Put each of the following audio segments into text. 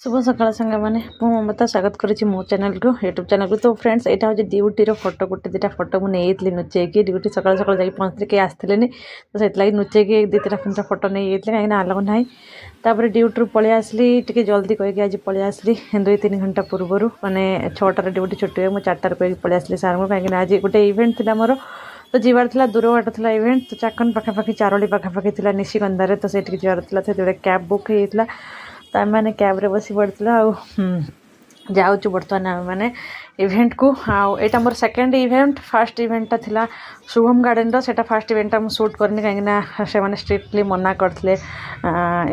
शुभ सकाल संगे मैंने ममता स्वागत करुँची मो चैनल को यूट्यूब चैनल को। तो फ्रेंड्स यहाँ हूँ ड्यूटी फोटो गोटे दुटा फोटो मुझे नुचेकी ड्यूटी सकाल सकाल जाकि पहुँचते कहीं आसते तो से नुचेकी दी तीन तीन फोटो नहीं कहीं आलाउ ना। तापर ड्यूटी पलि आसली टे जल्दी कहीकि आज पलि आसली 2-3 घंटा पूर्वर माने 6टार ड्यूटी छुट्टी हुए मुझे 4टार कहीकि पलि आसली सार को कहीं आज गोटे इवेंट थी मोर तो जीवार थी दूर बाट था इवेंट तो चाकन पखापाखि चारोली पखापाखि थी निशिगंधार तो से जीवार थी कैब बुक होता तो आम मैंने कैब्रे बस पड़ता जाऊँ बर्तमान आम मैंने इवेंट को आईटा मोर सेकेंड इवेंट फर्स्ट इवेंटा थिला शुभम गार्डन से फर्स्ट इवेंटा मुझे शूट करनी कहीं से मैंने स्ट्रिक्टली मना करते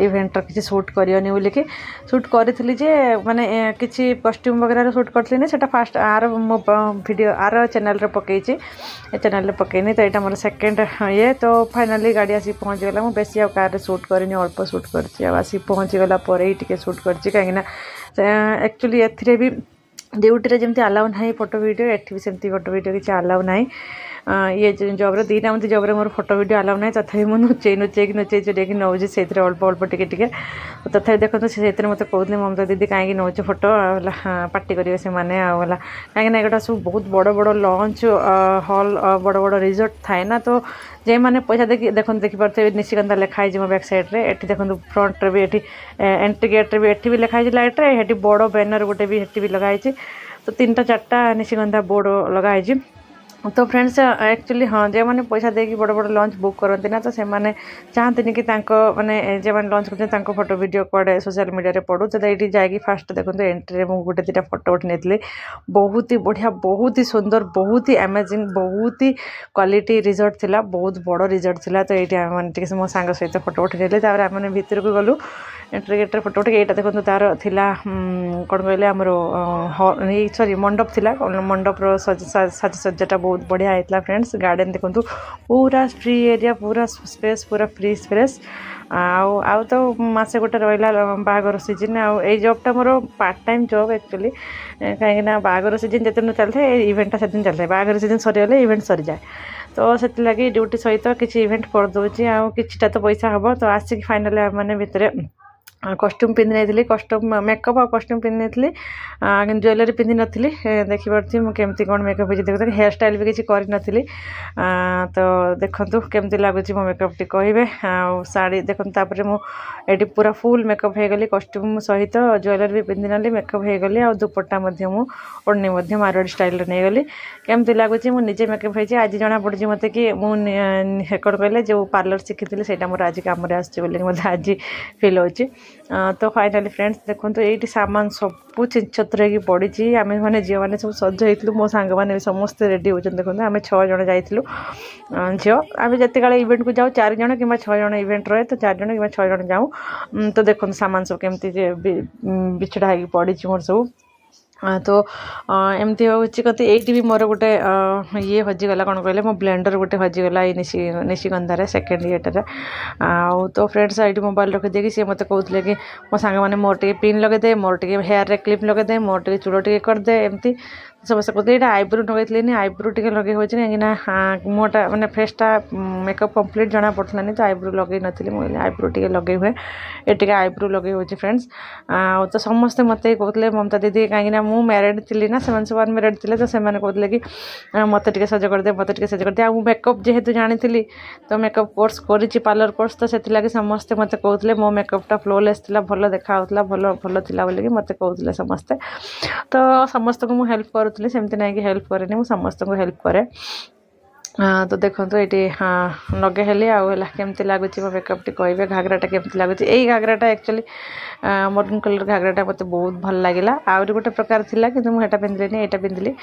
इवेंट किसी शूट करनी बोलिकी शूट करी जे माने किसी कॉस्ट्यूम वगैरह शूट करी से फर्स्ट आर मो वीडियो आर चैनल पकई चैनल पकईनी तो यहाँ मोर सेकेंड ये तो फाइनाली गाड़ी आसी पहुँचीगला मुझे बेसी कार शूट करनी अल्प शूट कर पहुँचीगला टे शूट कर कहीं एक्चुअली ए भी ड्यूटी जमी अलाउ ना फोटो वीडियो एटी भी सेमती फोटो वीडियो किसी अलाउ ना ये जब्रे दीटा मत जब्रे मोर फोटो वीडियो अलाउ ना तथापि मुझे नुचे चुरेक नौजे से अल्प अल्प टे तथापि देखो से मत कहते ममता दीदी कहीं नौ फोटो पार्टी करेंगे से मैंने आला कहीं एक सब बहुत बड़ बड़ लंच हॉल बड़ बड़ रिजोर्ट थाए ना तो जे मैंने पैसा देखो देखिपे निशिगंधा लिखाई मो बैक साइड्रे ये देखो फ्रंट रे भी ये एंट्री गेट्रे भी ये भी लिखाई लाइट्रे ये बड़ बैनर गोटे भी भी लगाई तो 3-4टा निशिगंधा बोर्ड लगाई तो फ्रेंड्स एक्चुअली हाँ जो मैंने पैसा देकी बड़ बड़ लंच बुक करती ना तो से मैंने चाहते कि माने जो मैंने लंच कर फोटो वीडियो कड़े सोशल मीडिया रे पड़ू तो ये जाकि फास्ट देखो एंट्री में गोटे 2टा फोटो उठी नहीं बहुत ही बढ़िया बहुत ही सुंदर बहुत ही अमेजिंग बहुत ही क्वालिटी रिजॉर्ट थिला बहुत बड़ रिजॉर्ट थिला तो ये मैंने मो सांग सहित फोटो उठी नहीं आम भीतर को गलु एंट्री गेट्रे फोटो उठे यहाँ देखो तार थिला कौन कहले आमर सॉरी मंडप थिला मंडप साजसज्जाटा बहुत बढ़िया होता फ्रेंड्स गार्डन देखो पूरा फ्री एरिया पूरा स्पेस पूरा फ्री स्पेस आउ तो मसे गोटे रहा बाहागर सीजन आई जॉबटा मोर पार्ट टाइम जॉब एक्चुअली कहीं बाहागर सीजन जिते चलता है इवेंटा से दिन चलता है बाहागर सीजन सरीगले इवेंट सरी जाए तो से लगी ड्यूटी सहित किसी इवेंट करदे आटा तो पैसा हम तो आसिक फाइनाल मैंने भितर कॉस्ट्यूम पिंधि नहीं कॉस्ट्यूम मेकअप और कॉस्ट्यूम पिंधि नहीं ज्वेलरी पिंधि नी देखिपी मुझे कौन मेकअप देखते हेयर स्टाइल भी किसी करनी तो देखो केमती लगुच मो मेकअप टी कहे शाढ़ी देखो तापर मुझे पूरा फुल मेकअप हो गली कॉस्ट्यूम सहित ज्वेलरी भी पिंधि ना मेकअप हो गली आ दुपट्टा ओढ़नी मारवाड़ी स्टाइल नहीं गली केमती लगुच मुझे मेकअप होती आज जना पड़ी मत कि मुझे कौन कहले जो पार्लर शिखी से मोर आज कम मत आज फिल हो तो फाइनाली फ्रेंड्स देखो तो ये सामान सब चिंचत्र की पड़ी आम मैंने झील मैंने सब सज हो मो सांग मैंने समस्त रेडी होते देखो आम 6 जन जाइलु झील आम जिते काले इवेंट को जाऊँ 4 जन कि 6 जन इवेंट रहे तो 4 जन कि 6 जन जाऊँ तो देखो सामान सब केमती बिछड़ा हो पड़ी मोर सब तो एमती हूँ कहते ये भी मोर गोटे ये हजिगला कौन कहले मो ब्लेंडर गोटे हजिगला ये निशिगंधार सेकेंड इएटार तो फ्रेंड्स ये मोबाइल रखीदे सी मत कहते कि मो सांग मैंने मोर टे पिन लगेदे मोर टे हेयर रे क्लिप लगेदे मोर टे चूड़ टे करदे एमती समस्त कहते ये आईब्रो लगेनी आईब्रो टे लगे हो कहीं मोटा मैंने फेसटा मेकअप कम्प्लीट जना पड़ता नहीं तो आईब्रो लगे नी मुझे आईब्रो टे लगे हुए ये टे आईब्रो लगे हो फ्रेंड्स तो समस्ते मत कहते ममता दीदी कहीं मुझे मैरिड थी ना से सब अनमेरिड थे तो से कहते कि मत टे सज करदे मत टे सज करदे मेकअप जेहेतु जानी तो मेकअप कोर्स करी पार्लर कोर्स तो से समस्ते मत कहते मो मेकअपटा फ्लोलेस थी भल देखा भल भल थी बोलिकी मत कहते समस्ते तो समस्त को मुझे हेल्प करुँगी सेमती ना कि हेल्प कैनि मुझे समस्त को हेल्प करे तो देखो तो ये लगे हेली आमती लगुच मो मेकअप टी कहे घाघराटा केमती लगुच यही घाघराटा एक्चुअली मरून कलर घाघराटा मत बहुत भल लगे आहरी गोटे प्रकार थिला कि मुझे पिंधली यहाँ पिंधली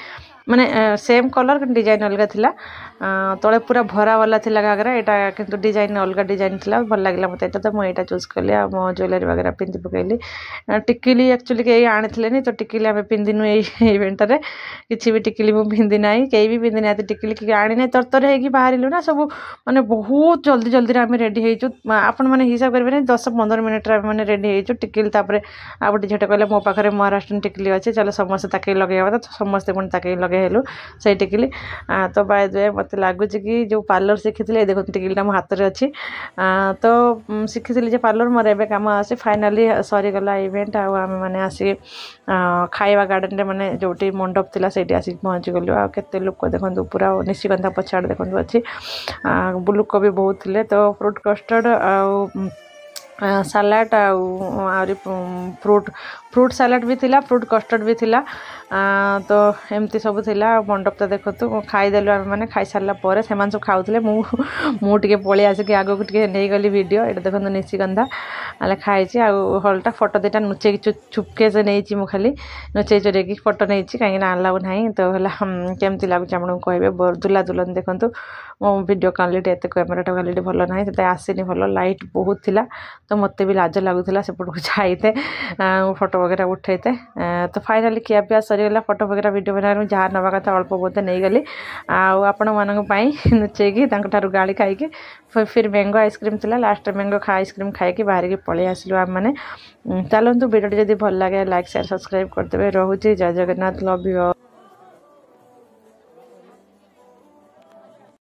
माने सेम कलर डिजाइन अलग थिला तले पूरा भरा वाला थिला घाघरा यहाँ कि डिजाइन अलग डिजाइन थिला भल लगे मत तो मुझे चूज कली मो ज्वेलरी वगैरह पिंधि पकईली टिकिली एक्चुअली कहीं आनी तो टिकिली आम पिंधिनु इवेंट किसी भी टिकिली मुझे पिंधि ना कहीं भी पिंधि ना टिकिली कि आनी तरतर होगी बाहर ना सब माने बहुत जल्दी जल्दी आम रेडी होइचु आपण मैंने हिसाब करेंगे 10-15 मिनट मैंने रेडी होइचु टिकिल तापर आ गोटे झीटे कहले मो पाखे महाराष्ट्र टिकली अच्छे चलो समस्ते ताकि लगे तो समस्ते पुणी ताकि लगेलु से टिकली तो बाय द वे मत लगुच कि जो पार्लर शिखी देखो टिकलीटा मो हाथ में अच्छी तो शिखी पार्लर मोर एवं कम आसे फाइनाली सरीगला इवेंट आम मैंने आसिक खाଇବା गार्डन माने जोटी मंडप थिला सेठी आसिक पहुँची गलु आ केते लोक देखंतु पूरा निशिगंधा पछाड़ देखंतु अच्छी लोक भी बहुत थिले तो फ्रूट कस्टर्ड सलाड आउरी फ्रूट सलाड भी थिला फ्रूट कस्टर्ड भी थिला तो एमती सब थिला मंडपटा देखो खाईदेलु आम मैंने खाई सारा पर से सब खाऊले मुझे पलि आसिक आगक नहीं गली वीडियो ये देखो निशिगंधा खाई हलटा फोटो दुटा नुचे चुपके से नहीं मु खाली नुचे चोरेक फोटो नहीं कहीं अलाउ ना तो केमती लगुच आपको कहे दुला दुलन देखूँ मो वीडियो क्वालिटी एत कैमेराटा क्वालिटी भल ना तो आसनी भल लाइट बहुत थिला तो मत भी लाज लगुला सेपटू जाते फोटो वगैरह उठेते तो फाइनाली खिया पिया सरीगला फोटो वगैरह वीडियो बना जहाँ नवा कथा अल्प बहुत नहीं गली आपण मानी नुचेकी गाड़ी खाई फिर मैंगो आइसक्रीम थिला लास्ट मैंगो आइसक्रीम खाई बाहर की पलि आसलु आम मैंने चलतु वीडियो जब भल लगे लाइक शेयर सब्सक्राइब करदे रोचे जय जगन्नाथ लव यू।